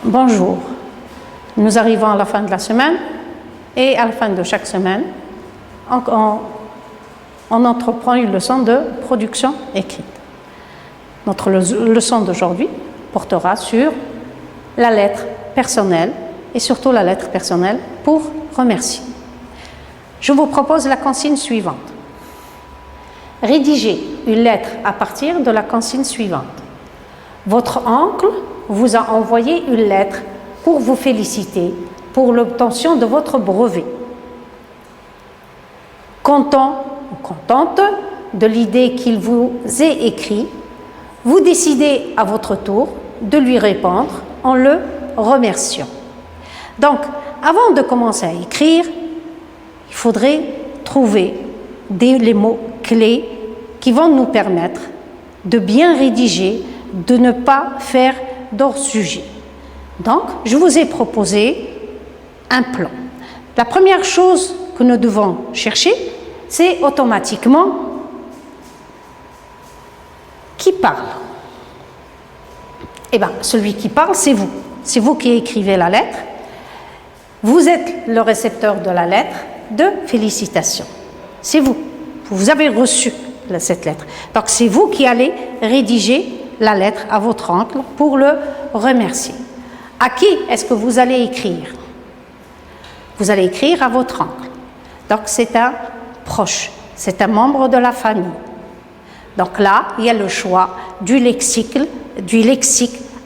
Bonjour, nous arrivons à la fin de la semaine et à la fin de chaque semaine, on entreprend une leçon de production écrite. Notre leçon d'aujourd'hui portera sur la lettre personnelle et surtout la lettre personnelle pour remercier. Je vous propose la consigne suivante. Rédigez une lettre à partir de la consigne suivante. Votre oncle vous a envoyé une lettre pour vous féliciter pour l'obtention de votre brevet. Content ou contente de l'idée qu'il vous ait écrit, vous décidez à votre tour de lui répondre en le remerciant. Donc, avant de commencer à écrire, il faudrait trouver les mots clés qui vont nous permettre de bien rédiger, de ne pas faire d'hors-sujet. Donc, je vous ai proposé un plan. La première chose que nous devons chercher, c'est automatiquement qui parle. Eh bien, celui qui parle, c'est vous. C'est vous qui écrivez la lettre. Vous êtes le récepteur de la lettre de félicitations. C'est vous. Vous avez reçu cette lettre. Donc, c'est vous qui allez rédiger la lettre à votre oncle pour le remercier. À qui est-ce que vous allez écrire? Vous allez écrire à votre oncle. Donc, c'est un proche, c'est un membre de la famille. Donc là, il y a le choix du lexique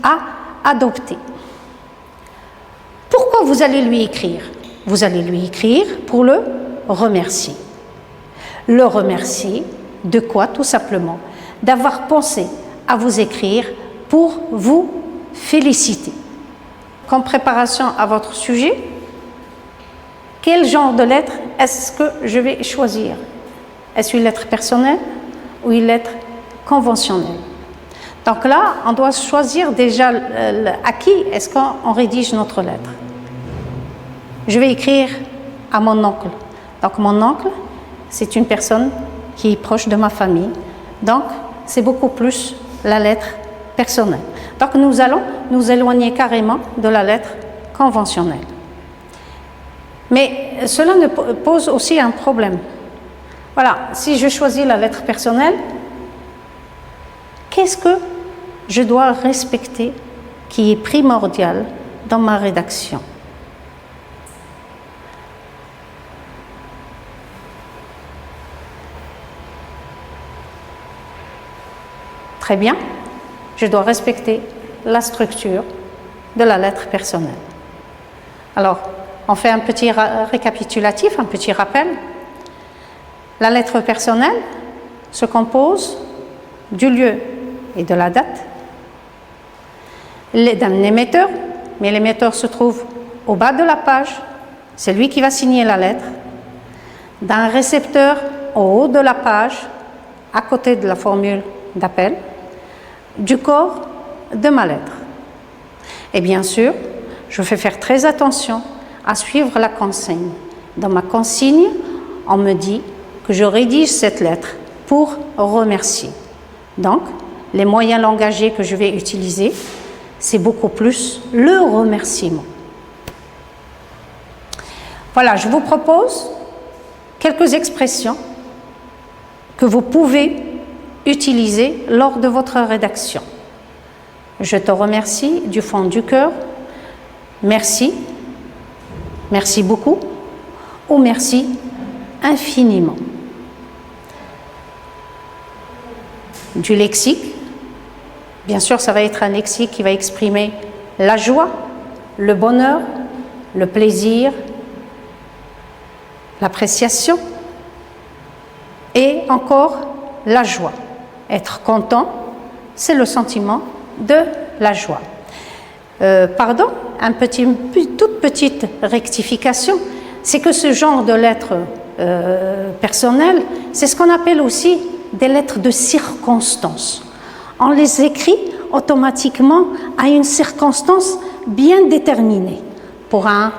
à adopter. Pourquoi vous allez lui écrire? Vous allez lui écrire pour le remercier. Le remercier de quoi? Tout simplement d'avoir pensé à vous écrire pour vous féliciter. Comme préparation à votre sujet, quel genre de lettre est-ce que je vais choisir? Est-ce une lettre personnelle ou une lettre conventionnelle? Donc là, on doit choisir déjà à qui est-ce qu'on rédige notre lettre. Je vais écrire à mon oncle. Donc mon oncle, c'est une personne qui est proche de ma famille. Donc, c'est beaucoup plus la lettre personnelle. Donc, nous allons nous éloigner carrément de la lettre conventionnelle. Mais cela nous pose aussi un problème. Voilà, si je choisis la lettre personnelle, qu'est-ce que je dois respecter qui est primordial dans ma rédaction? Très bien, je dois respecter la structure de la lettre personnelle. Alors, on fait un petit récapitulatif, un petit rappel. La lettre personnelle se compose du lieu et de la date, d'un émetteur, mais l'émetteur se trouve au bas de la page, c'est lui qui va signer la lettre, d'un récepteur au haut de la page, à côté de la formule d'appel, du corps de ma lettre. Et bien sûr, je fais faire très attention à suivre la consigne. Dans ma consigne, on me dit que je rédige cette lettre pour remercier. Donc, les moyens langagiers que je vais utiliser, c'est beaucoup plus le remerciement. Voilà, je vous propose quelques expressions que vous pouvez utiliser lors de votre rédaction. Je te remercie du fond du cœur. Merci. Merci beaucoup. Ou merci infiniment. Du lexique. Bien sûr, ça va être un lexique qui va exprimer la joie, le bonheur, le plaisir, l'appréciation et encore la joie. Être content, c'est le sentiment de la joie. Pardon, toute petite rectification, c'est que ce genre de lettres personnelles, c'est ce qu'on appelle aussi des lettres de circonstance. On les écrit automatiquement à une circonstance bien déterminée. Pour un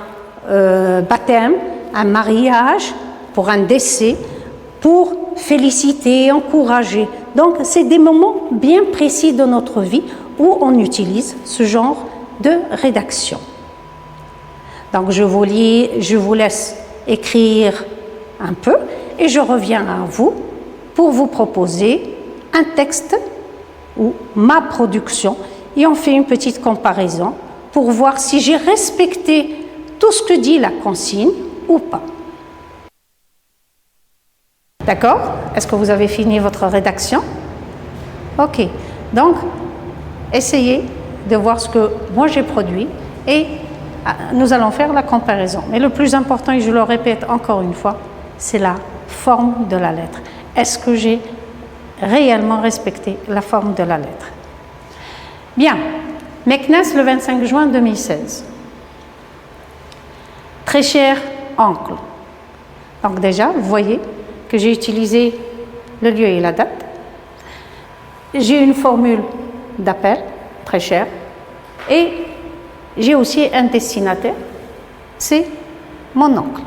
baptême, un mariage, pour un décès, pour féliciter, encourager. Donc, c'est des moments bien précis de notre vie où on utilise ce genre de rédaction. Donc je vous laisse écrire un peu et je reviens à vous pour vous proposer un texte ou ma production et on fait une petite comparaison pour voir si j'ai respecté tout ce que dit la consigne ou pas. D'accord? Est-ce que vous avez fini votre rédaction? Ok. Donc, essayez de voir ce que moi j'ai produit et nous allons faire la comparaison. Mais le plus important, et je le répète encore une fois, c'est la forme de la lettre. Est-ce que j'ai réellement respecté la forme de la lettre? Bien. Meknès, le 25 juin 2016. Très cher oncle. Donc déjà, vous voyez que j'ai utilisé le lieu et la date. J'ai une formule d'appel, très cher, et j'ai aussi un destinataire, c'est mon oncle.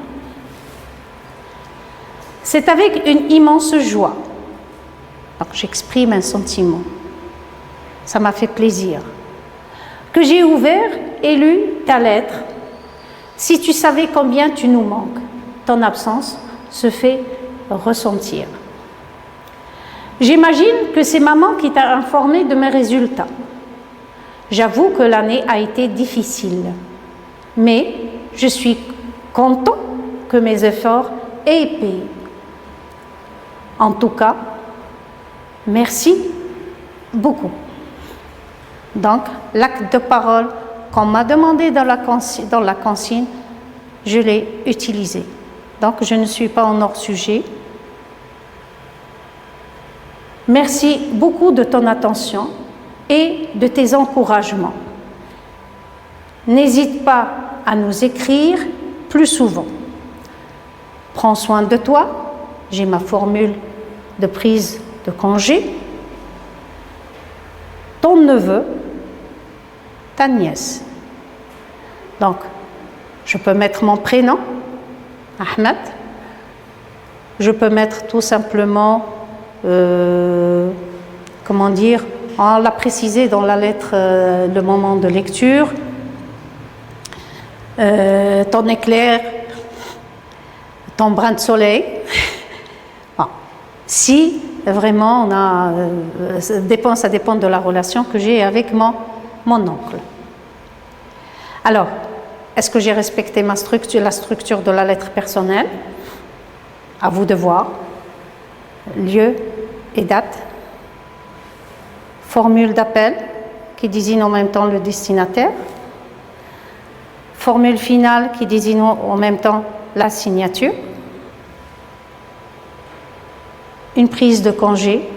C'est avec une immense joie, donc j'exprime un sentiment, ça m'a fait plaisir, que j'ai ouvert et lu ta lettre. Si tu savais combien tu nous manques, ton absence se fait ressentir. J'imagine que c'est maman qui t'a informé de mes résultats. J'avoue que l'année a été difficile, mais je suis content que mes efforts aient payé. En tout cas, merci beaucoup. Donc, l'acte de parole qu'on m'a demandé dans la consigne, je l'ai utilisé. Donc, je ne suis pas en hors-sujet. Merci beaucoup de ton attention et de tes encouragements. N'hésite pas à nous écrire plus souvent. Prends soin de toi. J'ai ma formule de prise de congé. Ton neveu, ta nièce. Donc, je peux mettre mon prénom, Ahmed. Je peux mettre tout simplement, comment dire, on l'a précisé dans la lettre, le moment de lecture, ton éclair, ton brin de soleil. Bon. Si vraiment on a, ça dépend de la relation que j'ai avec mon oncle. Alors, est-ce que j'ai respecté la structure de la lettre personnelle? À vous de voir. Lieu et date. Formule d'appel qui désigne en même temps le destinataire. Formule finale qui désigne en même temps la signature. Une prise de congé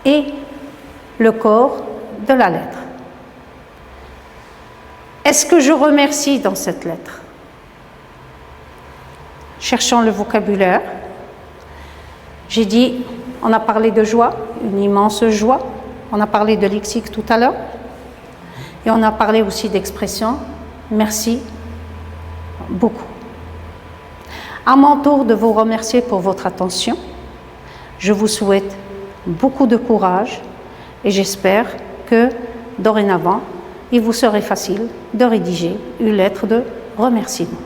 et le corps de la lettre. Est-ce que je remercie dans cette lettre? Cherchons le vocabulaire. J'ai dit, on a parlé de joie, une immense joie. On a parlé de lexique tout à l'heure. Et on a parlé aussi d'expression. Merci beaucoup. À mon tour de vous remercier pour votre attention. Je vous souhaite beaucoup de courage et j'espère que dorénavant, il vous serait facile de rédiger une lettre de remerciement.